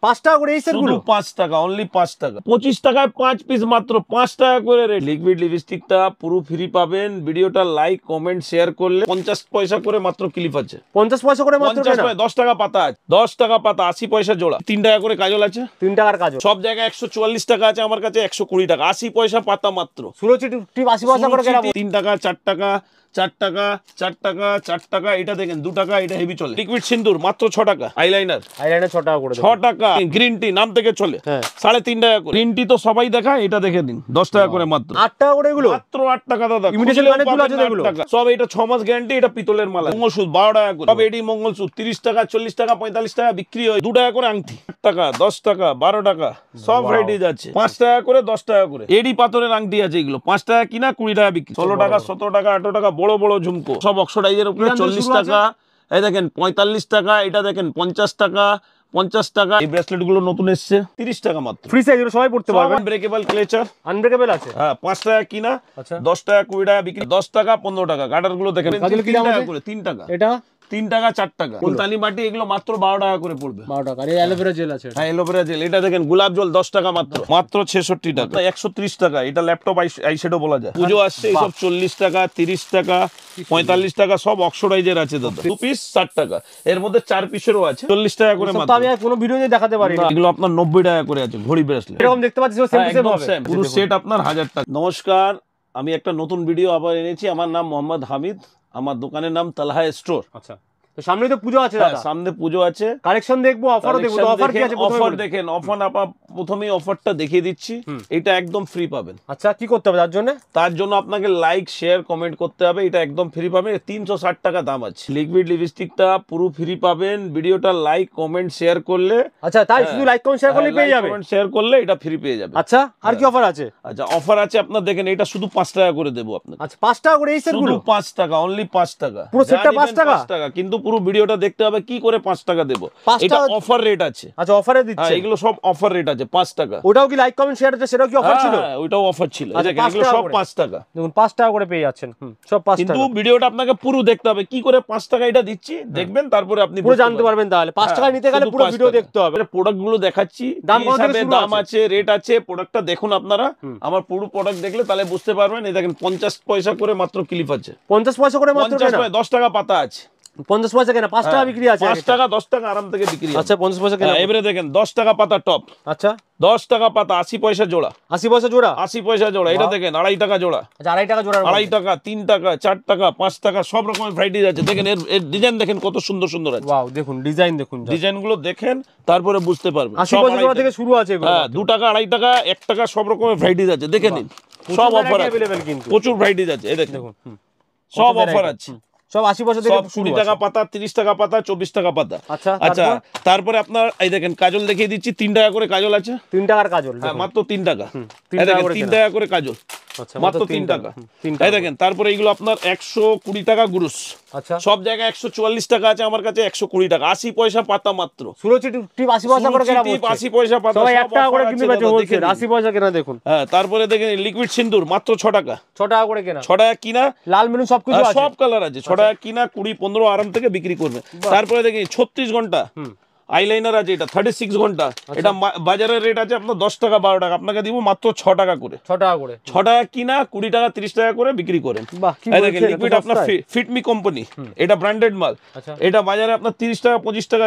5 টাকা করে এই সেটগুলো? 5 টাকা, অনলি 5 টাকা। 25 টাকায় 5 পিস মাত্র, 5 টাকা করে রেট। লিকুইড লিপস্টিকটা পুরো ফ্রি পাবেন। ভিডিওটা লাইক কমেন্ট শেয়ার করলে 50 পয়সা করে মাত্র ক্লিপ আছে। 50 পয়সা করে মাত্র? 10 টাকা পাতা আছে, 10 টাকা পাতা, 80 পয়সা জোড়া। 3 টাকা করে কাজল আছে, 3 টাকার কাজল। সব জায়গায় 144 টাকা আছে, আমার কাছে 120 টাকা। 80 পয়সা পাতা মাত্র। সুরুচি টিপ 80 পয়সা করে কেনা। 3 টাকা, 4 টাকা, 4 টাকা, 4 টাকা, 4 টাকা। এটা দেখেন 2 টাকা, এটা হেভি চলে। লিকুইড সিন্দুর মাত্র 6 টাকা। আইলাইনার 6 টাকা করে, 6 টাকা। গ্রিন টি নাম থেকে চলে 3.5 টাকা করে। গ্রিন টি তো সবাই দেখায়, এটা দেখে দিন 10 টাকা করে মাত্র। 8 টাকা করে এগুলো মাত্র 8 টাকা দাদা। ইমিটেশন মানে তুলা আছে এগুলো সব। এটা 6 মাস গ্যারান্টি। এটা পিতলের মালা। মঙ্গলসূত্র 12 টাকা করে। সব এডি মঙ্গলসূত্র 30 টাকা, 40 টাকা, 45 টাকা বিক্রি হয়। 2 টাকা করে আংটি। 8 টাকা, 10 টাকা, 12 টাকা, সব ভ্যারাইটিজ আছে। 5 টাকা করে, 10 টাকা করে। এডি পাথরের আংটি আছে এগুলো 5 টাকা কিনা, 20 টাকা বিক্রি। 16 টাকা, 17 টাকা, 18 টাকা বড় বড় ঝুমকো, সব অক্সিডাইজের উপরে 40 টাকা। এই দেখেন 45 টাকা। এটা দেখেন 50 টাকা, 50 টাকা। এই ব্রেসলেট গুলো নতুন এসেছে 30 টাকা মাত্র। ফ্রি সাইজ, সবাই পড়তে পারবে। আনব্রেকেবল ক্লেচার, আনব্রেকেবল আছে। হ্যাঁ 5 টাকা কিনা, 10 টাকা, 20 টাকা বিক্রি। 10 টাকা, 15 টাকা। গার্ডার গুলো দেখেন 3 টাকা করে, 3 টাকা। এটা 3 টাকা, 4 টাকা। মুলতানি মাটি এগুলো মাত্র 12 টাকা করে পড়বে। 12 টাকা। আর এই অ্যালোভেরা জেল আছে। হ্যাঁ অ্যালোভেরা জেল। এটা দেখেন গোলাপ জল 10 টাকা মাত্র, মাত্র 66 টাকা। 130 টাকা। এটা ল্যাপটপ আইশ্যাডো বলা যায়। পুজো আসছে, সব 40 টাকা, 30 টাকা, 45 টাকা, সব অক্সিডাইজের আছে দাদা। 2 পিস 60 টাকা। এর মধ্যে 4 পিসেরও আছে 40 টাকা করে মাত্র। আমি কোনো ভিডিওতে দেখাতে পারি না। এগুলো আপনার 90 টাকা করে আছে। ঘড়ি ব্রেসলেট এরকম দেখতে পাচ্ছি, সেম হবে। পুরো সেট আপনার 1000 টাকা। নমস্কার, আমি একটা নতুন ভিডিও আবার এনেছি। আমার নাম মোহাম্মদ হামিদ। আমার দোকানের নাম তালহা স্টোর। আচ্ছা, তো সামনে তো পুজো আছে দাদা। সামনে পুজো আছে, কালেকশন দেখবো, অফারও দেখবো। তো অফার কি আছে? অফার দেখেন। অফার আপনার প্রথমেই অফারটা দেখিয়ে দিচ্ছি। এটা একদম ফ্রি পাবেন। আচ্ছা, কি করতে হবে তার জন্য? তার জন্য আপনাকে লাইক শেয়ার কমেন্ট করতে হবে। এটা একদম ফ্রি পাবেন। 360 টাকা দাম আছে। লিকুইড লিপস্টিকটা পুরো ফ্রি পাবেন। ভিডিওটা লাইক কমেন্ট শেয়ার করলে। আচ্ছা, তাই শুধু লাইক কমেন্ট শেয়ার করলে পেয়ে যাবে? কমেন্ট শেয়ার করলে এটা ফ্রি পেয়ে যাবে। আচ্ছা, আর কি অফার আছে? আচ্ছা, অফার আছে আপনার দেখেন, এটা শুধু 5 টাকা করে দেবো আপনাকে। আচ্ছা, 5 টাকা করে এই সেটগুলো? 5 টাকা, অনলি 5 টাকা। পুরো সেটটা 5 টাকা? 5 টাকা। কিন্তু পুরো ভিডিওটা দেখতে হবে কি করে 5 টাকা দেব। এটা অফার রেট আছে। আচ্ছা, অফারে দিচ্ছে? হ্যাঁ, এগুলো সব অফার রেট আছে 5 টাকা। ওটাও কি লাইক কমেন্ট শেয়ার আছে? সেটাও কি অফার ছিল? হ্যাঁ, ওটাও অফার ছিল। দেখেন এগুলো সব 5 টাকা। দেখুন 5 টাকা করে পেয়ে যাচ্ছেন। সব 5 টাকা। কিন্তু ভিডিওটা আপনাকে পুরো দেখতে হবে কি করে 5 টাকা এটা দিচ্ছি, দেখবেন তারপরে আপনি পুরো জানতে পারবেন। তাহলে 5 টাকা নিতে গেলে পুরো ভিডিও দেখতে হবে। প্রোডাক্ট গুলো দেখাচ্ছি, দাম আছে, রেট আছে। প্রোডাক্টটা দেখুন আপনারা। আমার পুরো প্রোডাক্ট দেখলে তাহলে বুঝতে পারবেন। এই দেখেন 50 পয়সা করে মাত্র ক্লিপ আছে। 50 পয়সা করে মাত্র? 10 টাকা পাতা আছে। 50 পয়সা কেনা, 5 টাকা বিক্রি আছে। 5 টাকা, 10 টাকা আরাম থেকে বিক্রি। আচ্ছা, 50 পয়সা কেনা। এবারে দেখেন 10 টাকা পাতা টপ। আচ্ছা, 10 টাকা পাতা, 80 পয়সা জোড়া। 80 পয়সা জোড়া? 80 পয়সা জোড়া। এটা দেখেন 2.5 টাকা জোড়া। আচ্ছা, 2.5 টাকা জোড়া। 2.5 টাকা, 3 টাকা, 4 টাকা, 5 টাকা, সব রকমের ভ্যারাইটিজ আছে। দেখেন এর ডিজাইন দেখেন কত সুন্দর সুন্দর আছে। ওয়াও, দেখুন ডিজাইন দেখুন। ডিজাইন গুলো দেখেন তারপরে বুঝতে পারবেন। 80 পয়সা জোড়া থেকে শুরু আছে এগুলো। হ্যাঁ, 2 টাকা, 2.5 টাকা, 1 টাকা, সব রকমের ভ্যারাইটিজ আছে। দেখে নিন, সব অফার আছে। কিন্তু প্রচুর ভ্যারাইটিজ আছে। এই দেখুন সব অফার আছে। সব 80 পয়সা থেকে 20 টাকা পাতা, 30 টাকা পাতা, 24 টাকা পাতা। আচ্ছা, তারপরে আপনার এই দেখেন কাজল দেখিয়ে দিচ্ছি। 3 টাকা করে কাজল আছে। 3 টাকার কাজল? হ্যাঁ, মাত্র 3 টাকা। 3 টাকা করে কাজল, মাত্র 3 টাকা। এই দেখেন তারপরে এগুলো আপনার 120 টাকা গ্রুস। আচ্ছা, সব জায়গায় 144 টাকা আছে, আমার কাছে 120 টাকা। 80 পয়সা পাতা মাত্র। সুরুচি টিপ 80 পয়সা করে কেনা। 80 পয়সা পাতা, সবাই 1 টাকা করে কিনতে পাচ্ছে হোলসেল। 80 পয়সা কেনা দেখুন। হ্যাঁ, তারপরে দেখেন লিকুইড সিন্দুর মাত্র 6 টাকা। 6 টাকা করে কেনা? 6 টাকা কিনা, লাল মেরুন সবকিছু আছে, সব কালার আছে। 6 টাকা কিনা, 20-15 আরাম থেকে বিক্রি করবে। তারপরে দেখেন 36 ঘন্টা আইলাইনার আছে। এটা 36 ঘন্টা। এটা বাজারের রেট আছে আপনার 10 টাকা, 12 টাকা। আপনাকে দিব মাত্র 6 টাকা করে। 6 টাকা করে। 6 টাকা কিনা, 20 টাকা, 30 টাকা করে বিক্রি করেন। এই দেখেন লিকুইড আপনার ফিটমি কোম্পানি। এটা ব্র্যান্ডেড মাল। এটা বাজারে আপনার 30 টাকা, 25 টাকা।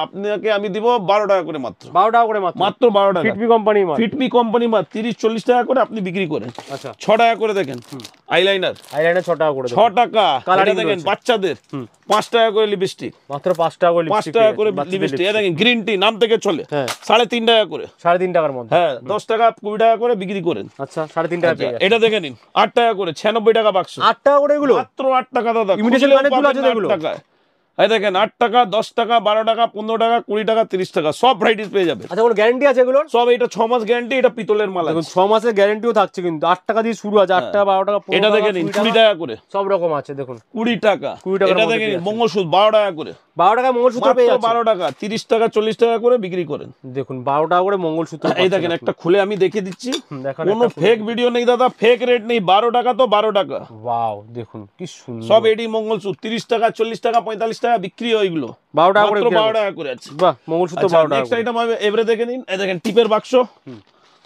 আপনাকে আমি দিব 12 টাকা করে মাত্র। 12 টাকা করে মাত্র 12 টাকা। ফিটমি কোম্পানি মাল। ফিটমি কোম্পানি মাল 30-40 টাকা করে আপনি বিক্রি করেন। আচ্ছা, 6 টাকা করে দেখেন আইলাইনার। 6 টাকা করে। 6 টাকা। এটা দেখেন বাচ্চাদের 5 টাকা করে লিপস্টিক। মাত্র 5 টাকা করে লিপস্টিক। 5 টাকা করে লিপস্টিক। দেখেন গ্রিন টি নাম থেকে চলে 3.5 টাকা করে। 3.5 টাকার মধ্যে। হ্যাঁ, 10 টাকা, 20 টাকা করে বিক্রি করেন। আচ্ছা, 3.5 টাকা পেয়ে যাচ্ছে। এটা দেখে নিন 8 টাকা করে, 96 টাকা বাক্স। 8 টাকা করে এগুলো? মাত্র 8 টাকা দাদা। ইমিটেশন মানে তুলা আছে এগুলো? 8 টাকা। এই দেখেন 8 টাকা, 10 টাকা, 12 টাকা, 15 টাকা, 20 টাকা, 30 টাকা, সব ভ্যারাইটিস পেয়ে যাবে। আচ্ছা, কোনো গ্যারান্টি আছে এগুলোর? সব। এটা 6 মাস গ্যারান্টি। এটা পিতলের মাল আছে। 6 মাসের গ্যারান্টিও থাকছে কিন্তু। 8 টাকা দিয়ে শুরু আছে। 8 টাকা, 12 টাকা, 15 টাকা। এটা দেখে নিন 20 টাকা করে। সব রকম আছে দেখুন। 20 টাকা। এটা দেখে নিন মঙ্গলসূত্র 12 টাকা করে। 12 টাকা মঙ্গলসূত্র পেয়ে যাচ্ছে। 12 টাকা, 30 টাকা, 40 টাকা করে বিক্রি করেন। দেখুন 12 টাকা করে মঙ্গলসূত্র। এই দেখেন একটা খুলে আমি দেখিয়ে দিচ্ছি। কোনো ফেক ভিডিও নেই দাদা, ফেক রেট নেই। 12 টাকা তো 12 টাকা। ওয়াও, দেখুন কি সুন্দর। সব এডি মঙ্গলসূত্র 30 টাকা, 40 টাকা, 45 টাকা বিক্রি হয় এগুলো, 12 টাকা করে মাত্র বিক্রি 12 টাকা করে আছে। বাহ, মঙ্গলসূত্র 12 টাকা। নেক্সট আইটেম হবে, এবারে দেখে নিন, এই দেখেন টিপের বাক্স,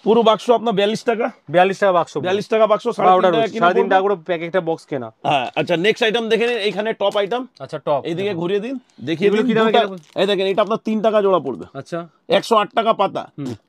পুরো বাক্স আপনার 42 টাকা, 42 টাকা বাক্স, 42 টাকা বাক্স, 12 টাকা, 3.5 টাকা 3.5 টাকা করে প্যাক একটা বক্স কেনা। হ্যাঁ আচ্ছা নেক্সট আইটেম দেখে নিন, এইখানে টপ আইটেম, আচ্ছা টপ, এইদিকে ঘুরিয়ে দিন, দেখিয়ে এগুলো দিন কি দামে দুটা। কেনা? এই দেখেন এটা আপনার 3 টাকা জোড়া পড়বে, আচ্ছা 108 টাকা পাতা,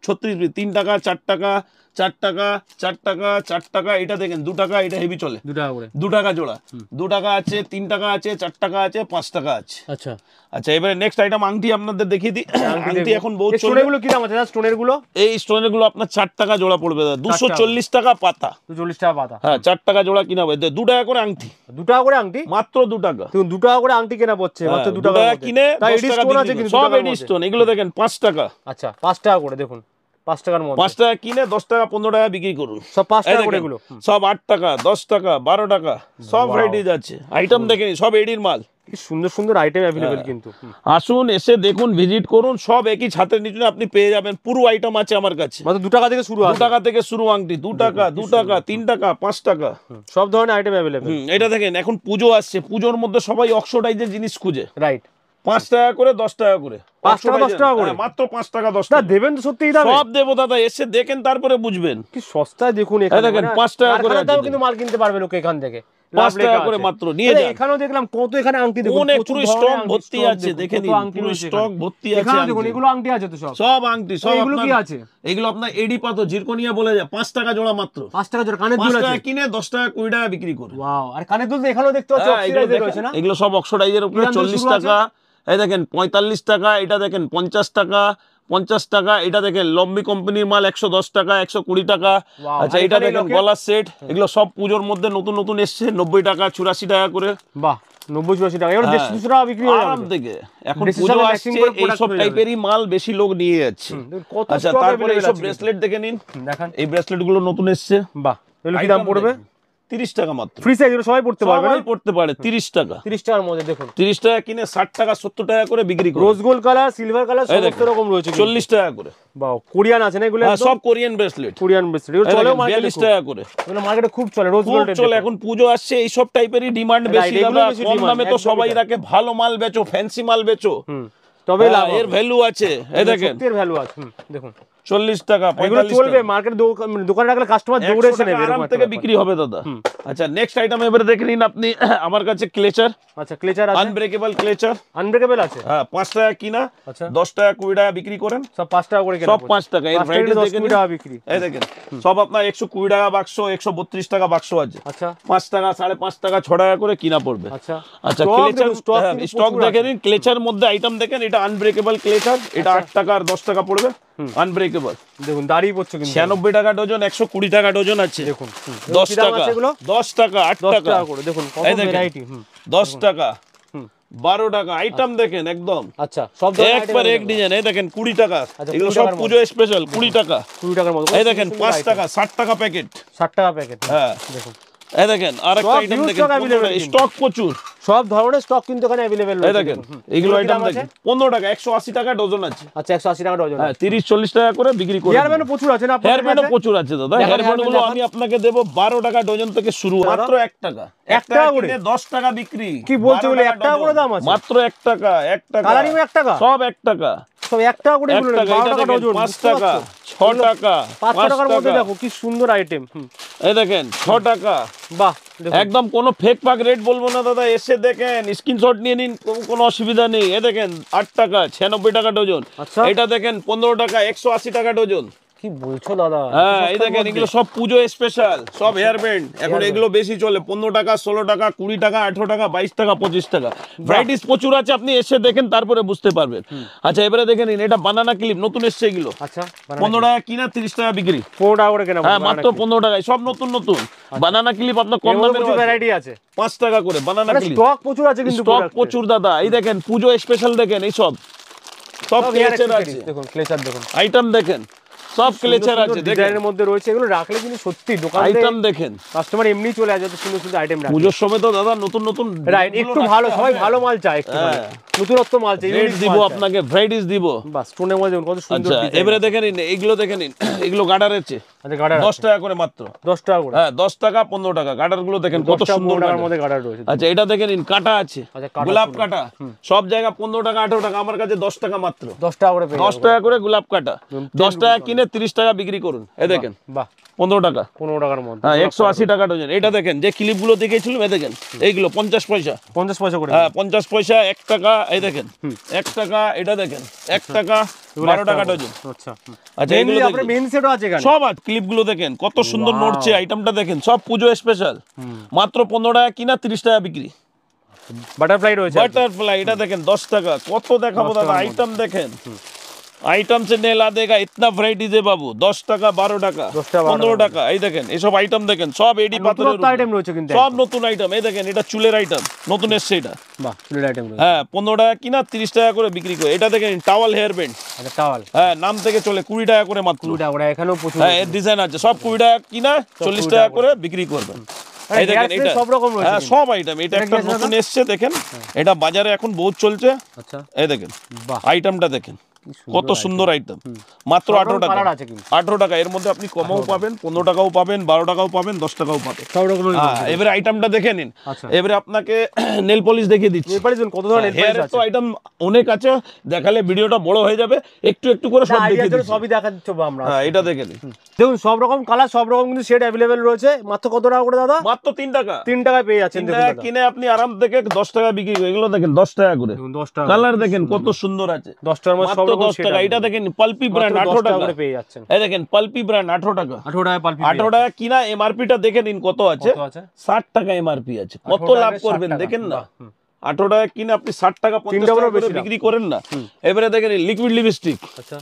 36 পিস, 3 টাকা, 4 টাকা, 4 টাকা, 4 টাকা, 4 টাকা, এটা দেখেন 2 টাকা, এটা হেভি চলে, 2 টাকা করে, 2 টাকা জোড়া, 2 টাকা আছে, 3 টাকা আছে, 4 টাকা আছে, 5 টাকা আছে। আচ্ছা আচ্ছা এবারে নেক্সট আইটেম আংটি আপনাদের দেখিয়ে দিই, আংটি এখন বহুত এই চলে। স্টোনের গুলো কি দাম আছে দাদা? স্টোনের গুলো এই স্টোনের গুলো আপনার 4 টাকা জোড়া পড়বে দাদা, 240 টাকা পাতা। 240 টাকা পাতা, হ্যাঁ 4 টাকা জোড়া কিনা হবে, 2 টাকা করে আংটি, 2 টাকা করে আংটি, মাত্র 2 টাকা। দেখুন 2 টাকা করে আংটি কেনা পড়ছে, মাত্র 2 টাকা কিনে তাই 10 এডি টাকা স্টোন আছে বিক্রি কিন্তু করে। 2 সব টাকার এডি মধ্যে। স্টোন, এগুলো দেখেন 5 টাকা, আচ্ছা 5 টাকা করে, দেখুন 5 টাকার মধ্যে 5 টাকা কিনে 10 টাকা 15 টাকা বিক্রি করুন। সব 5 এই টাকা করে দেখেন, এগুলো। সব 8 টাকা, 10 টাকা, 12 টাকা, সব ভ্যারাইটিজ আছে। আইটেম দেখেন সব এডির মাল। কি সুন্দর সুন্দর আইটেম অ্যাভেলেবেল কিন্তু। আসুন এসে দেখুন, ভিজিট করুন, সব একই ছাদের নিচে আপনি পেয়ে যাবেন, পুরো আইটেম আছে আমার কাছে। মাত্র 2 টাকা থেকে শুরু 2 আছে, টাকা থেকে শুরু আংটি, 2 টাকা, 2 টাকা, 3 টাকা, 5 টাকা। সব ধরনের আইটেম অ্যাভেলেবেল। এটা দেখেন এখন পুজো আসছে, পুজোর মধ্যে সবাই অক্সোডাইজের জিনিস খুঁজে, রাইট, 5 টাকা করে, 10 টাকা করে, 5 টাকা 10 টাকা করে, হ্যাঁ, মাত্র 5 টাকা 10 না টাকা দেবেন তো সত্যিই দাম, সব দেবো দাদা, এসে দেখেন তারপরে বুঝবেন। কি সস্তায় দেখুন এই এখানে, দেখেন, মানে 5 টাকা করে কারখানার দামে আছে, কিন্তু মাল কিনতে পারবে লোকে এখান থেকে, 5 টাকা করে মাত্র নিয়ে যান। এখানেও দেখলাম কত, এখানে আংটি দেখুন, অনেক প্রচুর পুরো ধরনের স্টক আংটি, ভর্তি stock আছে, দেখুন, দেখে কত নিন, আংটি পুরো রয়েছে স্টক এখানে। ভর্তি আছে এখানেও দেখুন আংটি। এগুলো আংটি আছে তো সব, সব আংটি, সব এগুলো কি আপনার- আছে? এগুলো আপনার এডি পাথর জিরকোনিয়া বলে যায়, 5 টাকা জোড়া মাত্র, 5 টাকা জোড়া কানের 5 দুল টাকা আছে, কিনে 10 টাকা 20 টাকা বিক্রি করে। ওয়াও, আর কানের দুল তো এখানেও দেখতে পাচ্ছি হ্যাঁ, এগুলো অক্সিডাইজের দেখেন, রয়েছে না, এগুলো সব অক্সোডাইজের উপরে, কি দাম থেকে 40 শুরু আছে? টাকা, এই দেখেন 45 টাকা, এটা দেখেন 50 টাকা, 50 টাকা, এটা দেখেন লম্বি কোম্পানির মাল 110 টাকা, 120 টাকা। Wow, আচ্ছা আর এটা এখানে দেখেন locket? গলার সেট, এগুলো সব পুজোর মধ্যে নতুন নতুন এসছে, 90 টাকা, 84 টাকা করে, বাহ 90-84 টাকা, এবার হ্যাঁ। 150 টাকা বিক্রি হয়ে আরাম যাবে। থেকে। এখন দেশের পুজো সাথে আসছে, matching করে product এইসব হয়ে যাবে। টাইপেরই মাল বেশি লোক নিয়ে যাচ্ছে। দেখুন কত আচ্ছা stock তারপরে available এইসব আছে ব্রেসলেট দেখে নিন, কিন্তু। দেখান, এই ব্রেসলেট গুলো নতুন এসছে, বাহ এগুলো কি দাম Item পড়বে? দেখেন, 30 টাকা মাত্র, ফ্রি সাইজ, এগুলো সবাই পড়তে পারবে না? সবাই পড়তে পারে, 30 টাকা, 30 টাকার মধ্যে দেখুন, 30 টাকা কিনে 60 টাকা 70 টাকা করে বিক্রি করে, rose gold colour, silver colour, এই সমস্ত দেখুন, রকম রয়েছে কিন্তু। 40 টাকা করে, বাহ কোরিয়ান আছে না এগুলো? হ্যাঁ একদম সব কোরিয়ান ব্রেসলেট, কোরিয়ান ব্রেসলেট, এগুলো চলেও মার্কেটে 42 টাকা করে, এগুলো মার্কেটে খুব চলে, রোজ খুব গোল্ড চলে। এখন পুজো আসছে, এইসব টাইপেরই ডিমান্ড বেশি, এগুলোই দাদা বেশি কম demand, দামে তো একদমই সবাই তাই। রাখে, ভালো মাল বেচো, ফ্যান্সি মাল বেচো, তবে লাভ এর ভ্যালু আছে। এই দেখেন সত্যি এর ভ্যালু আছে, দেখুন 40 টাকা, এগুলো 45 চলবে টাকা, মার্কেটে, দোকানে রাখলে কাস্টমার 100 দৌড়ে এসে টাকা নেবে, আরাম এরকম একটা থেকে ব্যাপার। বিক্রি হবে দাদা। আচ্ছা নেক্সট আইটেম এবারে দেখে নিন আপনি, আমার কাছে ক্লেচার, আচ্ছা ক্লেচার আছে, আনব্রেকেবল ক্লেচার, আনব্রেকেবল আছে, হ্যাঁ 5 টাকা কিনা, আচ্ছা 10 টাকা 20 টাকা বিক্রি করেন, সব 5 টাকা করে কেনা সব 5 টাকা। এর 5 টাকা ভ্যারাইটি 10 দেখে 20 নিন, টাকা বিক্রি, এই দেখেন সব আপনার 120 টাকা বাক্স, 132 টাকা বাক্স আছে, আচ্ছা 5 টাকা 5.5 টাকা 6 টাকা করে কিনা পড়বে। আচ্ছা আচ্ছা Stock ক্লেচার দেখুন, stock কিন্তু স্টক প্রচুর দেখে আছে। নিন, ক্লেচার মধ্যে আইটেম দেখেন, এটা আনব্রেকেবল ক্লেচার, এটা 8 টাকা আর 10 টাকা পড়বে, আনব্রেকেবল, দেখুন দাঁড়িয়ে পড়ছে কিন্তু, 96 টাকা ডজন, 120 টাকা ডজন আছে, দেখুন 10 কি দাম টাকা, আছে এগুলো? 10 টাকা, 8 10 টাকা, টাকা করে, দেখুন কত এই দেখেন, ভ্যারাইটি, 10 টাকা, 12 টাকা, আইটেম দেখেন একদম আচ্ছা সব ধরনের একবার item এক ডিজাইন। এই দেখেন 20 টাকা, আচ্ছা, এগুলো 20 সব টাকার পুজো স্পেশাল, 20 টাকা। 20 টাকার মতো, এই দেখেন 5 টাকা, 60 টাকা প্যাকেট, 60 টাকা প্যাকেট, হ্যাঁ দেখুন এই দেখেন আরেকটা সব আইটেম huge দেখেন, stock available কিন্তু। স্টক প্রচুর, সব ধরনের স্টক কিন্তু এখানে अवेलेबल এই রয়েছে, দেখেন এইগুলো কি আইটেম দাম আছে? দেখেন 15 টাকা, 180 টাকা ডজন আছে, আচ্ছা 180 টাকা ডজন, হ্যাঁ 30-40 টাকা করে বিক্রি করে। হেয়ার ব্যান্ড প্রচুর আছে না আপনাদের হেয়ার ব্যান্ডও কাছে? প্রচুর আছে দাদা, দেখান হেয়ার ব্যান্ড hair গুলো band আমি আপনাকে দেবো 12 টাকা ডজন থেকে শুরু, মাত্র 1 টাকা, 1 টাকা করে? কিনে 10 টাকা বিক্রি, কি বলছো 12 বলে টাকা 1 টাকা করে ডজন। দাম আছে? মাত্র 1 টাকা, 1 টাকা, কালারিং 1 টাকা, সব 1 টাকা, সব 1 টাকা করে 1 এগুলো, টাকা, 12 এটা টাকা দেখেন ডজন, 5 বুঝতে টাকা, পারছো? 6 টাকা, 500 টাকার মধ্যে টাকা। দেখো কি সুন্দর আইটেম, এই দেখেন 6 টাকা, বাহ দেখুন একদম কোনো ফেক পাক রেট বলবো না দাদা, এসে দেখেন স্ক্রিনশট নিয়ে নিন, কোনো অসুবিধা নেই। এ দেখেন 8 টাকা, 96 টাকা ডজন, আচ্ছা। এটা দেখেন 15 টাকা, 180 টাকা ডজন, কি বলছো দাদা? হ্যাঁ এই দেখেন এগুলো সব পুজো স্পেশাল, সব হেয়ার ব্যান্ড, এখন এগুলো বেশি চলে, 15 টাকা, 16 টাকা, 20 টাকা, 18 টাকা, 22 টাকা, 25 টাকা, ভ্যারাইটিস প্রচুর আছে, আপনি এসে দেখেন তারপরে বুঝতে পারবেন। আচ্ছা এবারে দেখে নিন, এটা বানানা ক্লিপ নতুন এসছে, এগুলো আচ্ছা 15 টাকা কিনা, 30 টাকা বিক্রি, 15 টাকা করে কেনা, হ্যাঁ মাত্র 15 টাকায়, সব নতুন নতুন বানানা ক্লিপ, আপনার কম দামে প্রচুর ভ্যারাইটি আছে, 5 টাকা করে বানানা ক্লিপ, স্টক প্রচুর আছে কিন্তু, স্টক product এর। প্রচুর দাদা। এই দেখেন পুজো স্পেশাল দেখেন, এই সব সব hair ক্লেচার accessories, আছে, দেখুন ক্লেচার দেখুন, আইটেম দেখেন সব ক্লেচার আছে, দেখেন ডিজাইনের মধ্যে রয়েছে, এগুলো রাখলে কিন্তু সত্যি দোকানে আইটেম দেখেন, কাস্টমার এমনি চলে আসে, যত সুন্দর সুন্দর আইটেম রাখে। পুজোর সময় তো দাদা নতুন নতুন রাইট, একটু ভালো, সবাই ভালো মাল চায়, একটু হ্যাঁ। নতুনত্ব মাল চাই, রেট দিব আপনাকে, ভ্যারাইটিস দিব। বাস স্টোনের মধ্যে দেখুন কত সুন্দর আচ্ছা ডিজাইন, এবারে দেখে নিন, এগুলো দেখে নিন, এগুলো গার্ডার আছে, আচ্ছা গার্ডার 10 টাকা করে মাত্র। 10 টাকা করে। হ্যাঁ 10 টাকা 15 টাকা। গার্ডার গুলো দেখেন কত সুন্দর টাকার মধ্যে গার্ডার রয়েছে। আচ্ছা এটা দেখেন কাটা আছে, গোলাপ কাটা সব জায়গা 15 টাকা 18 টাকা, আমার কাছে 10 টাকা মাত্র। 10 টাকা করে পেয়ে 10 টাকা করে গোলাপ কাটা, 10 টাকা কিনে 30 টাকা বিক্রি করুন। এই দেখেন বাহ 15 টাকা, 15 টাকার মধ্যে। হ্যাঁ 180 টাকা ডজন। এটা দেখেন যে ক্লিপ গুলো দেখেছিলাম, এই দেখেন এইগুলো 50 পয়সা, 50 পয়সা করে। হ্যাঁ 50 পয়সা, 1 টাকা। এই দেখেন 1 টাকা, এটা দেখেন 1 টাকা 12 টাকা ডজন। আচ্ছা আচ্ছা এগুলো আপনার মেইন সেটও আছে এখানে সব আছে। ক্লিপ গুলো দেখেন কত সুন্দর নড়ছে, আইটেমটা দেখেন সব পুজো স্পেশাল, মাত্র 15 টাকা কিনা 30 টাকা বিক্রি। বাটারফ্লাই রয়েছে, বাটারফ্লাই এটা দেখেন 10 টাকা। কত দেখাবো দাদা, আইটেম দেখেন, आइटम से नहीं ला देगा इतना वैरायटीज है बाबू। 10 টাকা 12 টাকা 15 টাকা। এই দেখেন এইসব আইটেম দেখেন সব এডি পাথরের আইটেম রয়েছে কিন্তু সব নতুন আইটেম। এই দেখেন এটা চুলের আইটেম নতুন এসছে এটা, বাহ চুলের আইটেম রয়েছে। হ্যাঁ 15 টাকা কিনা 30 টাকা করে বিক্রি করে। এটা দেখেন টাওয়াল হেয়ার ব্যান্ড, আচ্ছা টাওয়াল, হ্যাঁ নাম থেকে চলে 20 টাকা করে মাত্র। 20 টাকা করে এখানেও প্রচুর, হ্যাঁ এর ডিজাইন আছে সব 20 টাকা কিনা 40 টাকা করে বিক্রি করবেন। এই দেখেন এটা সব রকম রয়েছে, হ্যাঁ সব আইটেম। এটা একটা নতুন এসছে দেখেন, এটা বাজারে এখন বহুত চলছে। আচ্ছা এই দেখেন বাহ আইটেমটা দেখেন কত সুন্দর আইটেম, মাত্র 18 টাকা। 18 টাকা, এর মধ্যে আপনি কমও পাবেন, 15 টাকাও পাবেন, 12 টাকাও পাবেন, 10 টাকাও পাবেন। এবারে আইটেমটা দেখে নিন। এবারে আপনাকে নেল পলিশ দেখিয়ে দিচ্ছি। কত ধরনের হেয়ার তো আইটেম অনেক আছে, দেখালে ভিডিওটা বড় হয়ে যাবে, একটু একটু করে সব দেখিয়ে দিচ্ছি। সবই দেখা দিচ্ছি আমরা। হ্যাঁ এটা দেখে নিন, দেখুন সব রকম কালার, সব রকম কিন্তু সেট अवेलेबल রয়েছে। মাত্র কত টাকা করে দাদা? মাত্র 3 টাকা। 3 টাকায় পেয়ে যাচ্ছেন। দেখুন দাদা কিনে আপনি আরাম থেকে 10 টাকা বিক্রি করে। এগুলো দেখেন 10 টাকা করে, 10 টাকা কালার দেখেন কত সুন্দর আছে। 10 টাকার মধ্যে সব মাত্র রকম 10 টাকা। এটা দেখেন পালপি ব্র্যান্ড 18 টাকা করে পেয়ে যাচ্ছেন। এই দেখেন পালপি ব্র্যান্ড 18 টাকা। 18 টাকায় পালপি, 18 টাকা কিনা। এমআরপিটা দেখে নিন কত আছে, 60 টাকা এমআরপি আছে। কত লাভ করবেন দেখেন না। 18 টাকা কিনে আপনি 60 টাকা 50 টাকা করে বিক্রি করেন না। এবারে দেখেন লিকুইড লিপস্টিক, আচ্ছা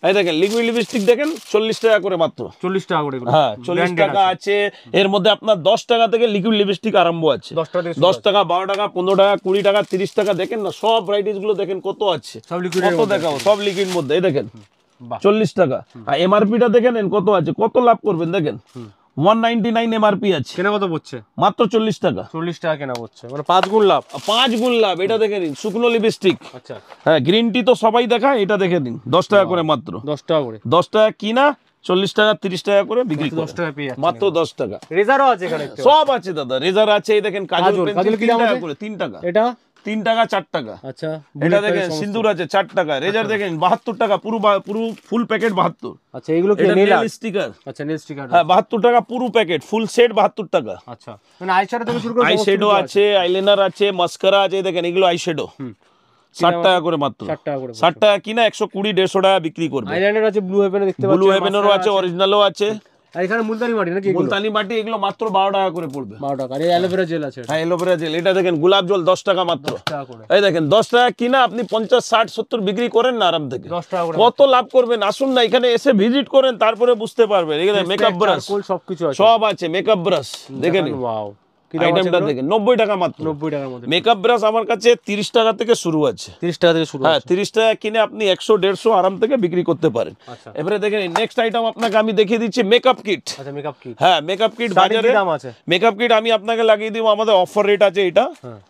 এই দেখেন লিকুইড লিপস্টিক দেখেন 40 টাকা করে মাত্র। 40 টাকা করে, হ্যাঁ 40 টাকা আছে। এর মধ্যে আপনার 10 টাকা থেকে লিকুইড লিপস্টিক আরম্ভ আছে। 10 টাকা 12 টাকা 15 টাকা 20 টাকা 30 টাকা। দেখেন না সব ভ্যারাইটিস গুলো দেখেন কত আছে, কত দেখাবো সব লিকুইড মধ্যে। এই দেখেন 40 টাকা। আর এমআরপিটা দেখে নেন কত আছে, কত লাভ করবেন দেখেন। 199 এমআরপি আছে, কেনা কত পড়ছে? মাত্র 40 টাকা। 40 টাকা কেনা পড়ছে, মানে 5 গুণ লাভ। 5 গুণ লাভ। এটা দেখে নিন শুকনো লিপস্টিক, আচ্ছা হ্যাঁ গ্রিন টি তো সবাই দেখায়, এটা দেখে নিন 10 টাকা করে মাত্র। 10 টাকা করে, 10 টাকা কিনা 40 টাকা 30 টাকা করে বিক্রি করে। 10 টাকা পেয়ে যাচ্ছেন মাত্র 10 টাকা। রেজারও আছে এখানে, সব আছে দাদা, রেজার আছে। এই দেখেন কাজল পেন্সিল 3 টাকা করে, 3 টাকা। এটা 3 টাকা 4 টাকা। আচ্ছা এটা দেখেন সিন্দুর আছে 4 টাকা। রেজার দেখেন 72 টাকা, পুরো ফুল প্যাকেট 72। আচ্ছা এগুলো কি নেল স্টিকার? আচ্ছা নেল স্টিকার, হ্যাঁ 72 টাকা পুরো প্যাকেট, ফুল সেট 72 টাকা। আচ্ছা মানে আইশ্যাডো থেকে শুরু করে আই শ্যাডো আছে, আইলাইনার আছে, মাস্কারা আছে। দেখেন এগুলো আই শ্যাডো 60 টাকা করে মাত্র। 60 টাকা করে, 60 টাকা কিনা 120 150 টাকা বিক্রি করবে। আইলাইনার আছে, ব্লু হেভেন দেখতে পাচ্ছেন, ব্লু হেভেনেরও আছে, অরিজিনালও আছে। আর এখানে মুলতানি মাটি নাকি? মুলতানি মাটি এগুলো মাত্র 12 টাকা করে পড়বে। 12 টাকা। আর এই অ্যালোভেরা জেল আছে, হ্যাঁ অ্যালোভেরা জেল। এটা দেখেন গোলাপ জল 10 টাকা মাত্র। 10 টাকা করে। এই দেখেন 10 টাকা কিনা আপনি 50 60 70 বিক্রি করেন না আরাম থেকে। 10 টাকা করে কত লাভ করবেন। আসুন না এখানে এসে ভিজিট করেন, তারপরে বুঝতে পারবেন। এখানে মেকআপ ব্রাশ সবকিছু আছে, সব আছে। মেকআপ ব্রাশ দেখেন, ওয়াও আইটেমটা দেখেন 90 টাকা মাত্র। 90 টাকার মধ্যে মেকআপ ব্রাশ আমার কাছে 30 টাকা থেকে শুরু আছে। 30 টাকা থেকে শুরু। হ্যাঁ 30 টাকা কিনে আপনি 100 150 আরাম থেকে বিক্রি করতে পারেন। আচ্ছা এবারে দেখেন নেক্সট আইটেম আপনাকে আমি দেখিয়ে দিচ্ছি মেকআপ কিট। আচ্ছা মেকআপ কিট, হ্যাঁ মেকআপ কিট বাজারে দাম আছে। মেকআপ কিট আমি আপনাকে লাগিয়ে দিব, আমাদের অফার রেট আছে এটা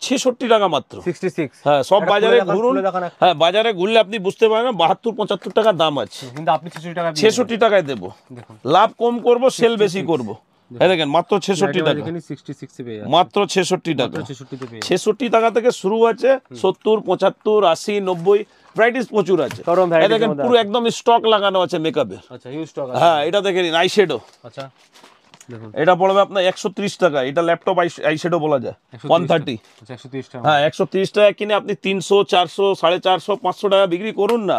66 টাকা মাত্র। 66। হ্যাঁ সব বাজারে ঘুরুন, হ্যাঁ বাজারে ঘুরলে আপনি বুঝতে পারবেন 72 75 টাকা দাম আছে, কিন্তু আপনি 66 টাকা 66 টাকায় দেবো। লাভ কম করব, সেল বেশি করব। এই দেখেন মাত্র 66 টাকা, এখানে 66 এ পেয়ে যাচ্ছে, মাত্র 66 টাকা। 66 তে পেয়ে 66 টাকা থেকে শুরু আছে, 70 75 80 90 ভ্যারাইটিস প্রচুর আছে। এই দেখেন পুরো একদম স্টক লাগানো আছে মেকআপের। আচ্ছা হিউজ স্টক আছে। হ্যাঁ এটা দেখেন আইশ্যাডো, আচ্ছা দেখুন এটা পড়বে আপনার 130 টাকা। এটা ল্যাপটপ আইশ্যাডো বলা যায় 130। আচ্ছা 130 টাকা। হ্যাঁ 130 টাকা কিনে আপনি 300 400 450 500 টাকা বিক্রি করুন না।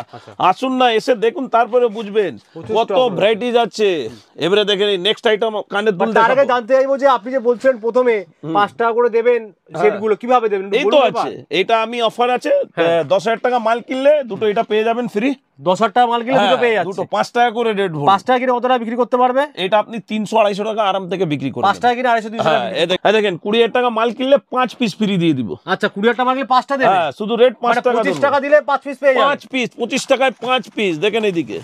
আসুন না এসে দেখুন, তারপরে বুঝবেন কত ভ্যারাইটিস আছে। এবারে দেখেন নেক্সট আইটেম কানের দুল দেখাবো। তার আগে জানতে চাইবো যে আপনি যে বলছেন প্রথমে 5 টাকা করে দেবেন, সেটগুলো কিভাবে দেবেন? এই তো আছে, এটা আমি অফার আছে 10,000 টাকা মাল কিনলে দুটো এটা পেয়ে যাবেন ফ্রি। 10,000 টাকা মাল কিনলে দুটো পেয়ে যাচ্ছে, দুটো 5 টাকা করে রেট ভরুন। 5 টাকা কিনে কত টাকা বিক্রি করতে পারবে? এটা আপনি 300 250 টাকা আরাম থেকে বিক্রি করবেন। 5 টাকা কিনে 250 200 টাকা। এই দেখেন 20,000 টাকা মাল কিনলে 5 পিস ফ্রি দিয়ে দিব। আচ্ছা 20,000 টাকা মাল কিনলে 5টা দেবে? হ্যাঁ শুধু রেট 5 টাকা। 25 টাকা দিলে 5 পিস পেয়ে যাবেন। 5 পিস 25 টাকায় 5 পিস। দেখেন এইদিকে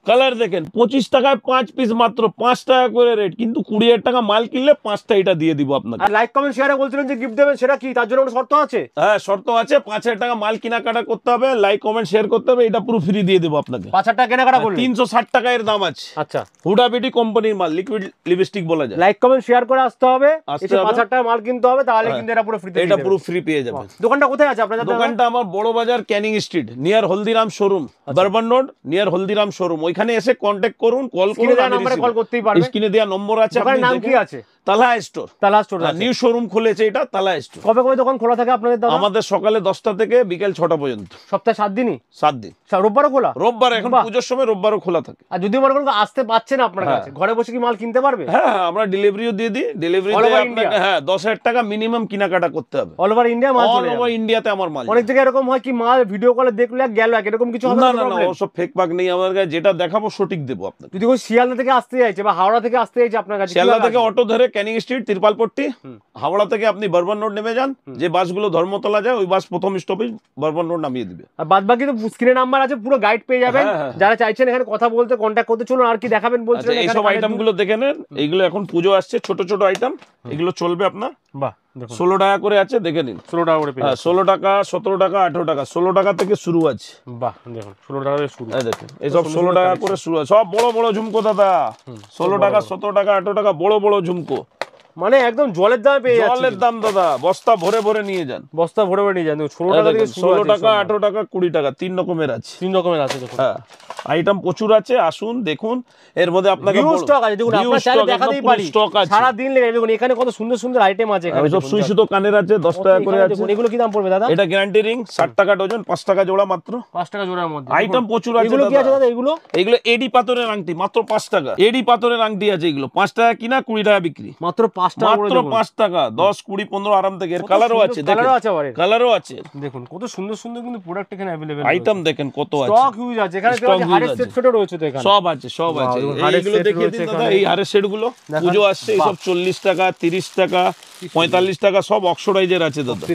কালার দেখেন 25 টাকায় 5 পিস মাত্র 5 টাকা করে রেট, কিন্তু 20,000 টাকা মাল কিনলে 5টা এটা দিয়ে দিব আপনাকে। আর লাইক কমেন্ট শেয়ারে বলছিলেন যে গিফট দেবেন, সেটা কি তার জন্য কোনো শর্ত আছে? হ্যাঁ শর্ত আছে, 5,000 টাকা মাল কেনাকাটা করতে হবে, লাইক কমেন্ট শেয়ার করতে হবে, এটা পুরো ফ্রি দিয়ে দেবো আপনাকে। 5,000 টাকা কেনাকাটা করলে 360 টাকা এর দাম আছে। আচ্ছা, হুডা বিউটি কোম্পানির মাল, লিকুইড লিপস্টিক বলা যায়। লাইক কমেন্ট শেয়ার করে আসতে হবে, আসতে এসে হবে। 5,000 টাকা মাল কিনতে হবে, তাহলে কিন্তু এটা পুরো ফ্রিতে এটা পুরো ফ্রি পেয়ে যাবেন। দোকানটা কোথায় আছে আপনাদের? দোকানটা আমার বড় বাজার Canning street, near Haldiram showroom, bourbon road near Haldiram showroom. ওইখানে এসে কন্ট্যাক্ট করুন, কল করুন, নম্বরে কল করতেই পারবেন। স্ক্রিনে দেওয়া নম্বর আছে। দোকানের নাম কি আছে? তালা স্টোর। তালা স্টোর নিউ শোরুম খুলেছে এটা, তালা স্টোর। কবে কবে দোকান খোলা থাকে আপনাদের দাদা? আমাদের সকালে 10টা থেকে বিকেল 6টা পর্যন্ত, সপ্তাহে 7 দিনই? 7 দিন। রোববারও খোলা? রোববার, এখন পুজোর সময় রোববারও খোলা থাকে। আর যদি মনে করেন আসতে পারছেন আপনার কাছে, ঘরে বসে কি মাল কিনতে পারবে? হ্যাঁ আমরা ডেলিভারিও দিয়ে দিই। ডেলিভারি আপনাকে 10,000 টাকা মিনিমাম কেনাকাটা করতে হবে। অল ওভার ইন্ডিয়া মাল? অল ওভার ইন্ডিয়াতে আমার মাল। অনেক জায়গায় এরকম হয় কি মাল ভিডিও কলে দেখলে গেল এরকম কিছু হবে না? না না, ওসব ফেক পাক নেই আমার কাছে, যেটা দেখাবো সঠিক দেবো আপনাকে। যদি কেউ শিয়ালদা থেকে আসতে চাইছে বা হাওড়া থেকে আসতে চাইছে আপনার কাছে, শিয়ালদা থেকে অটো ধরে ক্যানিং স্ট্রিট তিরপালপট্টি, হাওড়া থেকে আপনি বারবান রোড নেমে যান, যে বাসগুলো ধর্মতলা যায় ওই বাস প্রথম স্টপেজ বারবান রোড নামিয়ে দিবে। আর বাদ বাকি তো স্ক্রিনে নাম্বার আছে, পুরো গাইড পেয়ে যাবেন। যারা চাইছেন এখানে কথা বলতে, কন্ট্যাক্ট করতে, চলুন আর কি দেখাবেন বলছিলেন। এই সব আইটেম গুলো দেখে নেন, এইগুলো এখন পুজো আসছে, ছোট ছোট আইটেম, এগুলো চলবে আপনার। বাহ, 16 টাকা করে আছে, দেখে নিন। 16 টাকা করে পেয়ে 16 টাকা, 17 টাকা, 18 টাকা, 16 টাকা থেকে শুরু আছে। বাহ, দেখুন 16 টাকা থেকে শুরু। এই দেখেন এইসব 16 টাকা করে শুরু আছে, সব বড় বড় ঝুমকো দাদা। 16 টাকা, 17 টাকা, 18 টাকা, বড় বড় ঝুমকো, মানে একদম জলের দামে পেয়ে যাচ্ছে। জলের দাম দাদা, বস্তা ভরে ভরে নিয়ে যান। বস্তা ভরে ভরে নিয়ে যান। 16 টাকা থেকে শুরু। 16 টাকা, 18 টাকা, 20 টাকা, 3 রকমের আছে। 3 রকমের আছে দেখুন। হ্যাঁ আইটেম প্রচুর আছে, আসুন দেখুন। এর মধ্যে আপনাকে স্টক আছে, দেখুন আপনারা চাইলে দেখাতেই পারি, সারা দিন লেগে। দেখুন এখানে কত সুন্দর সুন্দর আইটেম আছে। এখানে সব সুই সুতো কানের আছে, 10 টাকা করে আছে। এগুলো কি দাম পড়বে দাদা? এটা গ্যারান্টি রিং 60 টাকা ডজন, 5 টাকা জোড়া মাত্র। 5 টাকা জোড়ার মধ্যে আইটেম প্রচুর আছে। এগুলো কি আছে দাদা? এগুলো এডি পাথরের আংটি মাত্র 5 টাকা। এডি পাথরের আংটি আছে, এগুলো 5 টাকা কিনা, 20 টাকা বিক্রি। মাত্র 5 টাকা, মাত্র 5 টাকা, 10, 20, 15 আরাম থেকে। এর কালারও আছে, কালারও আছে। দেখুন কত সুন্দর সুন্দর কিন্তু প্রোডাক্ট এখানে अवेलेबल। আইটেম দেখেন কত আছে, স্টক হিউজ আছে এখানে। হারের সেট ফেটও রয়েছে তো এখানে, সব আছে, সব আছে। এইগুলো দেখিয়ে দিন দাদা, এই হারের সেট গুলো পুজো আসছে, এই সব 40 টাকা, 30 টাকা, 45 টাকা, সব অক্সোডাইজের আছে দাদা।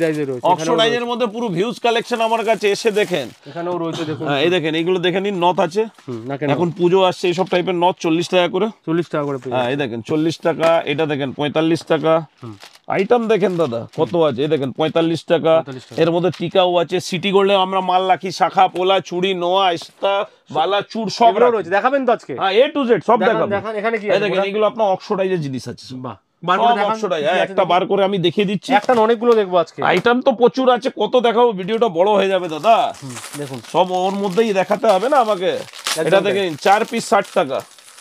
অক্সোডাইজের মধ্যে পুরো ভিউজ কালেকশন আমার কাছে, এসে দেখেন। এখানেও রয়েছে দেখুন। হ্যাঁ এই দেখেন, এইগুলো দেখে নিন, নথ আছে। এখন পুজো আসছে, এই সব টাইপের নথ 40 টাকা করে। 40 টাকা করে। হ্যাঁ এই দেখেন 40 টাকা, এটা দেখেন 45 টাকা। আইটেম দেখেন দাদা কত আছে, এই দেখেন 45 টাকা। এর মধ্যে টিকাও আছে, সিটি গোল্ডে আমরা মাল রাখি, শাখা, পোলা, চুড়ি, নোয়া, ইস্তা, বালা, চুড় সব রয়েছে। দেখাবেন তো আজকে? হ্যাঁ, A to Z সব দেখাবো। এখানে কি এই দেখেন, এগুলো আপনার অক্সোডাইজের জিনিস আছে। বাহ, একটা বার করে আমি দেখিয়ে দিচ্ছি। একটা অনেকগুলো দেখবো আজকে। আইটেম তো প্রচুর আছে, কত দেখাবো, ভিডিওটা বড় হয়ে যাবে দাদা। দেখুন সব ওর মধ্যেই দেখাতে হবে না আমাকে। এটা দেখেন 4 পিস 60 টাকা।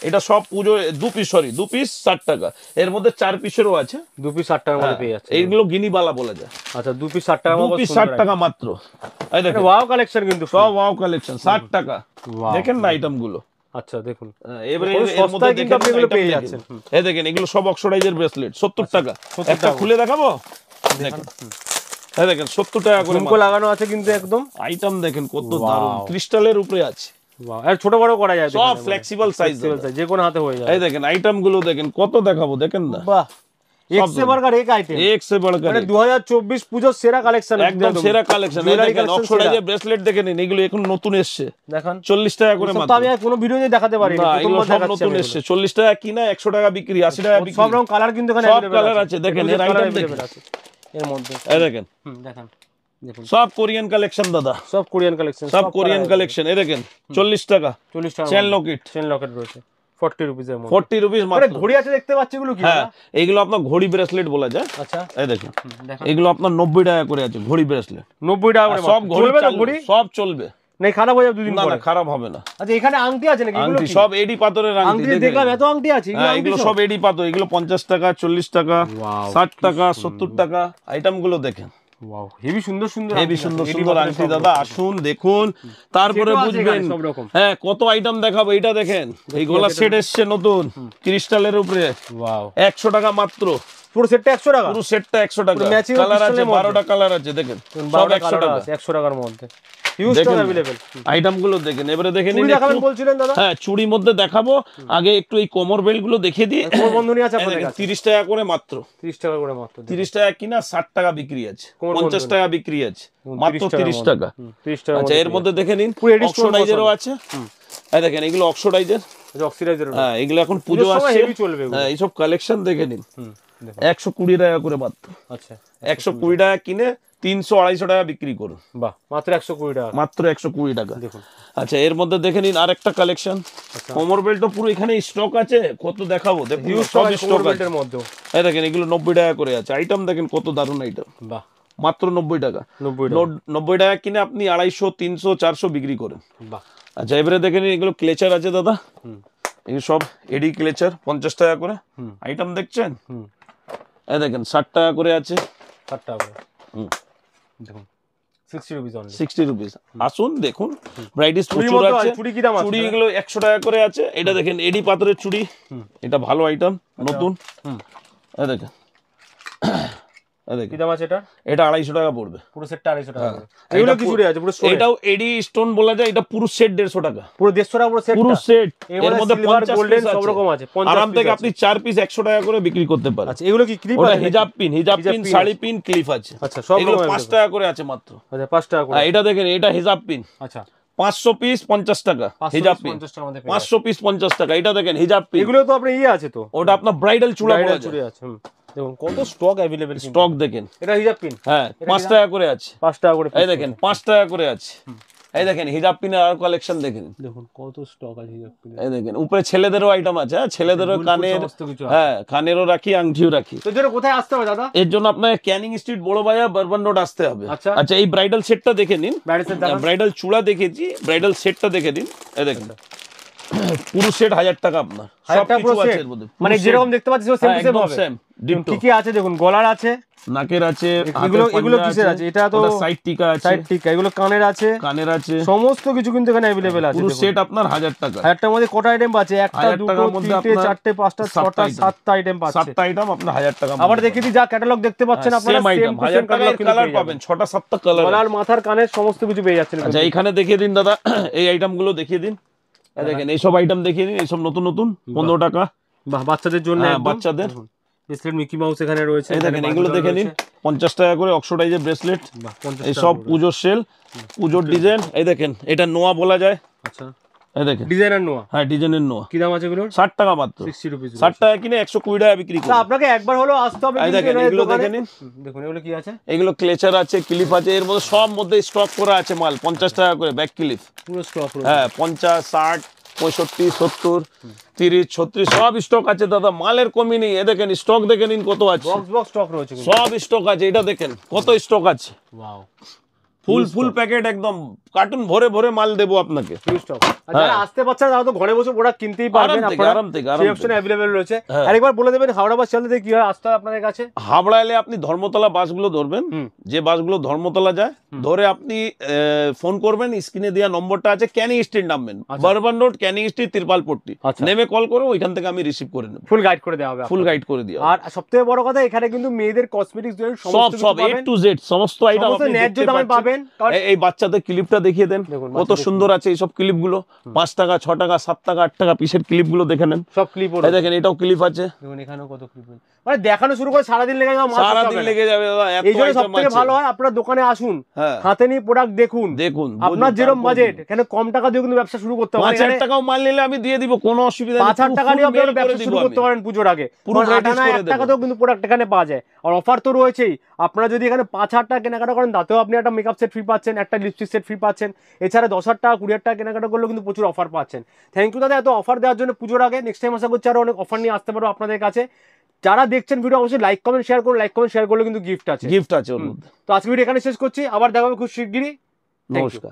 এটা সব পুজো 2 পিস, সরি 2 পিস 60 টাকা। এর মধ্যে 4 পিসেরও আছে, 2 পিস 60 টাকার মধ্যে পেয়ে যাচ্ছে। এইগুলো গিনিবালা বলা যায়। আচ্ছা 2 পিস 60 টাকা, 2 পিস 60 টাকা মাত্র। এই দেখেন ওয়াও কালেকশন, কিন্তু সব ওয়াও কালেকশন 60 টাকা। দেখেন না আইটেম গুলো। আচ্ছা দেখুন, এবারে এর মধ্যে দেখেন এগুলো পেয়ে যাচ্ছেন। এই দেখেন, এগুলো সব অক্সোডাইজের ব্রেসলেট 70 টাকা। একটা খুলে দেখাবো, দেখেন। এই দেখেন 70 টাকা করে ঝুমকো লাগানো আছে কিন্তু একদম। আইটেম দেখেন কত দারুণ, ক্রিস্টালের উপরে আছে। ওয়াও, আর ছোট বড় করা যায়, সব ফ্লেক্সিবল সাইজ, যে কোনো হাতে হয়ে যায়। এই দেখেন আইটেম গুলো দেখেন কত দেখাবো, দেখেন না। বাহ, এক সে বড়কর এক আইটেম, এক সে বড়কর। মানে 2024 পুজোর সেরা কালেকশন, একদম সেরা কালেকশন। এই দেখেন অক্সোডাইজের ব্রেসলেট দেখেন, এগুলো এখন নতুন এসেছে। দেখেন 40 টাকা করে মাত্র। তো আমি কোনো ভিডিওতে দেখাতে পারি না, এগুলো সব নতুন এসেছে। 40 টাকা কিনা, 100 টাকা বিক্রি, 80 টাকা বিক্রি। সব রকম কালার কিন্তু এখানে সব কালার আছে। দেখেন এর আইটেম দেখেন এর মধ্যে। এই দেখেন, দেখেন দেখুন সব কোরিয়ান কালেকশন দাদা, সব কোরিয়ান কালেকশন, সব কোরিয়ান কালেকশন। এই দেখেন 40 টাকা, 40 টাকা চেন লকেট, চেন লকেট রয়েছে 40 রুপিস এর মধ্যে। 40 রুপিস মাত্র। আরে ঘড়ি আছে দেখতে পাচ্ছি, এগুলো কি? হ্যাঁ এইগুলো আপনার ঘড়ি ব্রেসলেট বলা যায়। আচ্ছা এই দেখুন, এগুলো আপনার 90 টাকা করে আছে ঘড়ি ব্রেসলেট। 90 টাকা করে সব ঘড়ি সব চলবে, নাই খারাপ হয়ে যাবে দুদিন পরে। না খারাপ হবে না। আচ্ছা এখানে আংটি আছে নাকি? এগুলো কি? সব এডি পাথরের আংটি। দেখলাম এত আংটি আছে। এগুলো সব এডি পাথর। এগুলো 50 টাকা, 40 টাকা, 60 টাকা, 70 টাকা। আইটেম গুলো দেখেন। ওয়াও, হেভি সুন্দর সুন্দর, হেভি সুন্দর সুন্দর আংটি দাদা, আসুন দেখুন, তারপরে বুঝবেন। হ্যাঁ কত আইটেম দেখাবো। এটা দেখেন, এই গলার সেট এসছে নতুন, ক্রিস্টালের উপরে। ওয়াও, 100 টাকা মাত্র। পুরো সেটটা 100 টাকা? পুরো সেটটা 100 টাকা। কালার আছে 12টা কালার আছে, দেখেন সব 100 টাকা। 100 টাকার মধ্যে হিউজ স্টক अवेलेबल। আইটেম গুলো দেখেন। এবারে দেখেন, চুড়ি দেখাবেন বলছিলেন দাদা? হ্যাঁ চুড়ির মধ্যে দেখাবো। আগে একটু এই কোমর বেল্ট গুলো দেখিয়ে দিই। কোমর বন্ধনী আছে আপনাদের কাছে? 30 টাকা করে মাত্র। 30 টাকা করে মাত্র। 30 টাকা কিনা, 60 টাকা বিক্রি আছে, 50 টাকা বিক্রি আছে, মাত্র 30 টাকা। 30 টাকা। আচ্ছা এর মধ্যে দেখে নিন, অক্সোডাইজারও আছে। এই দেখেন এগুলো অক্সিডাইজার, অক্সিডাইজার, হ্যাঁ এগুলো এখন পুজো আসছে, হেভি চলবে। হ্যাঁ এইসব কালেকশন দেখে নিন। 120 টাকা করে মাত্র। আচ্ছা 120 টাকা কিনে 300-250 টাকা বিক্রি করুন। বাহ, মাত্র 120 টাকা, মাত্র 120 টাকা দেখুন। আচ্ছা এর মধ্যে দেখে নিন আরেকটা কালেকশন, কোমর বেল্টও পুরো এখানে স্টক আছে, কত দেখাবো, দেখুন সব স্টক আছে এর মধ্যে। এই দেখেন এগুলো 90 টাকা করে আছে, আইটেম দেখেন কত দারুণ আইটেম। বাহ, মাত্র 90 টাকা। 90 টাকা কিনে আপনি 250, 300, 400 বিক্রি করেন। বাহ। আচ্ছা এবারে দেখে নিন এগুলো ক্লেচার আছে দাদা, এগুলো সব এডি ক্লেচার 50 টাকা করে আইটেম দেখছেন। এই দেখেন 60 টাকা করে আছে, 60 টাকা করে, দেখুন 60 রুপিস অনলি, 60 রুপিস। আসুন দেখুন ভ্যারাইটিস প্রচুর আছে। চুড়ি কি দাম আছে? চুড়ি এগুলো 100 টাকা করে আছে। এটা দেখেন এডি পাথরের চুড়ি, এটা ভালো আইটেম, নতুন। এই দেখেন কি দাম আছে এটা? এটা 250 টাকা পড়বে, পুরো সেটটা 250 টাকা করে। এগুলো কি চুড়ি আছে পুরো? এটাও এডি স্টোন বলা যায়, এটা পুরো সেট 150 টাকা, পুরো 150 টাকা পুরো সেট, পুরো সেট। এর মধ্যে 50 গোল্ডেন সব রকম আছে, আরাম থেকে আপনি 4 পিস 100 টাকা করে বিক্রি করতে পারেন। আচ্ছা এগুলো কি ক্লিপ আছে? হিজাব পিন, শাড়ি পিন, ক্লিপ আছে। আচ্ছা সব এগুলো 5 টাকা করে আছে মাত্র। আচ্ছা 5 টাকা করে। এটা দেখেন এটা হিজাব পিন, আচ্ছা 500 পিস 50 টাকা, হিজাব পিন 500 পিস 50 টাকা। এটা দেখেন হিজাব পিন, এগুলো তো আপনার আছে তো, ওটা আপনার ব্রাইডাল চূড়া বলা যায়। দেখুন কত স্টক अवेलेबल, স্টক দেখেন। এটা হিজাব পিন, হ্যাঁ 5 টাকা করে আছে, 5 টাকা করে। এই দেখেন 5 টাকা করে আছে। এই দেখেন হিজাব পিনের আর কালেকশন দেখেন, দেখুন কত স্টক আছে হিজাব পিনের। এই দেখেন উপরে ছেলেদেরও আইটেম আছে, হ্যাঁ ছেলেদেরও কানের, হ্যাঁ কানেরও রাখি, আংটিও রাখি। তো এর কোথায় আসতে হবে দাদা? এর জন্য আপনাকে ক্যানিং স্ট্রিট বড় বাজার বারবান রোড আসতে হবে। আচ্ছা এই ব্রাইডাল সেটটা দেখে নিন, ব্রাইডাল চূড়া দেখেছি, ব্রাইডাল সেটটা দেখে নিন। এই দেখেন পুরো সেট 1000 টাকা আপনার, সব কিছু আছে এর মধ্যে, মানে যেরকম দেখতে পাচ্ছেন সেম টু সেম হবে। কি কি আছে দেখুন, গলার আছে, নাকের আছে, এগুলো কিসের আছে? এটা তো সাইড টিকা আছে, সাইড টিকা। এগুলো কানের আছে, সমস্ত কিছু কিন্তু এখানে अवेलेबल আছে। পুরো সেট আপনার 1000 টাকা। 1000 টাকার মধ্যে কটা আইটেম আছে? একটা, দুটো, তিনটে, চারটে, পাঁচটা, ছটা, সাতটা আইটেম পাচ্ছেন। 7টা আইটেম আপনার 1000 টাকা। আবার দেখি যা ক্যাটালগ দেখতে পাচ্ছেন আপনারা, সেম 1000 টাকার কালার পাবেন, 6টা 7টা কালার, গলার, মাথার, কানের সমস্ত কিছু পেয়ে যাচ্ছেন। আচ্ছা এখানে দেখিয়ে দিন দাদা, এই আইটেমগুলো দেখিয়ে দিন। দেখেন এইসব আইটেম দেখিয়ে দিন, এইসব নতুন নতুন 15 টাকা। বাহ, বাচ্চাদের জন্য, বাচ্চাদের ব্রেসলেট, মিকি মাউস এখানে রয়েছে। এই দেখেন এগুলো দেখে নিন 50 টাকা করে, অক্সিডাইজের ব্রেসলেট, এই সব পুজোর সেল, পুজোর ডিজাইন। এই দেখেন এটা নোয়া বলা যায়। আচ্ছা এই দেখেন ডিজাইনার নোয়া, হ্যাঁ ডিজাইনের নোয়া। কি দাম আছে এগুলো? 60 টাকা মাত্র, 60 রুপিস। 60 টাকা কিনে 120 টাকা বিক্রি করে। আপনাকে একবার হলো আসতে হবে। এই দেখেন এগুলো দেখে নিন, দেখুন এগুলো কি আছে? এগুলো ক্লেচার আছে, ক্লিপ আছে, এর মধ্যে সব মধ্যে স্টক করা আছে মাল। 50 টাকা করে ব্যাক ক্লিপ, পুরো স্টক রয়েছে। হ্যাঁ 50, 60, 65, 70, 30, 36 সব স্টক আছে দাদা, মালের কমি নেই। এ দেখেন স্টক দেখে নিন কত আছে, বক্স বক্স স্টক রয়েছে, সব স্টক আছে। এটা দেখেন কত স্টক আছে, ওয়াও ফুল প্যাকেট, একদম কার্টুন ভরে ভরে মাল দেবো আপনাকে, ফুল স্টক। যারা আসতে পারছেন তারা তো ঘরে বসে প্রোডাক্ট কিনতেই পারবেন, আপনারা আরাম থেকে সেই অপশন अवेलेबल রয়েছে। আরেকবার বলে দেবেন হাওড়া বাস চালাতে কি হয়, আসতে হয় আপনাদের কাছে? হাওড়া এলে আপনি ধর্মতলা বাসগুলো ধরবেন, যে বাসগুলো ধর্মতলা যায়, ধরে আপনি ফোন করবেন, স্ক্রিনে দেওয়া নম্বরটা আছে, ক্যানিং স্ট্রিট নামবেন, bourbon road, Canning street, Tirpalpatti, নেমে কল করে ওইখান থেকে আমি রিসিভ করে নেব, ফুল গাইড করে দেওয়া হবে, ফুল গাইড করে দিও। আর সবথেকে বড় কথা এখানে কিন্তু মেয়েদের কসমেটিক্স সব A to Z সমস্ত আইটেম আপনি ন্যায্য দামে পাবেন। এই বাচ্চাদের ক্লিপটা দেখিয়ে দেন, কত সুন্দর আছে এই সব ক্লিপ গুলো, 5 টাকা, 6 টাকা, 7 টাকা, 8 টাকা পিসের ক্লিপ গুলো দেখে নেন, সব ক্লিপ। এই দেখেন এটাও ক্লিপ আছে, দেখুন এখানেও কত ক্লিপ, মানে দেখানো শুরু করে সারা দিন লেগে যাবে, সারা দিন লেগে যাবে দাদা। এই জন্য সবথেকে ভালো হয় আপনারা দোকানে আসুন, হাতে নিয়ে প্রোডাক্ট দেখুন, আপনার যেরকম বাজেট, এখানে কম টাকা দিয়ে কিন্তু ব্যবসা শুরু করতে পারেন। 5000 টাকাও মাল নিলে আমি দিয়ে দিব, কোনো অসুবিধা নেই। 5000 টাকা দিয়ে আপনারা ব্যবসা শুরু করতে পারেন পুজোর আগে, পুরো 1 টাকাতেও কিন্তু প্রোডাক্ট এখানে পাওয়া যায়। আর অফার তো রয়েছেই, আপনারা যদি এখানে 5000 টাকা কেনাকাটা করেন তাতেও আপনি একটা মেকআপ সেট ফ্রি পাচ্ছেন, একটা লিপস্টিক সেট ফ্রি পাচ্ছেন। এছাড়া 10,000 টাকা, 20,000 টাকা কেনাকাটা করলেও কিন্তু প্রচুর অফার পাচ্ছেন। থ্যাংক ইউ দাদা এত অফার দেওয়ার জন্য পুজোর আগে। নেক্সট টাইম আশা করছি আরো অনেক অফার নিয়ে আসতে পারবো আপনাদের কাছে। যারা দেখছেন ভিডিও অবশ্যই লাইক কমেন্ট শেয়ার করুন, লাইক কমেন্ট শেয়ার করলে কিন্তু গিফট আছে, গিফট আছে ওর মধ্যে। তো আজকে ভিডিও এখানে শেষ করছি, আবার দেখা হবে খুব শিগগিরই। নমস্কার।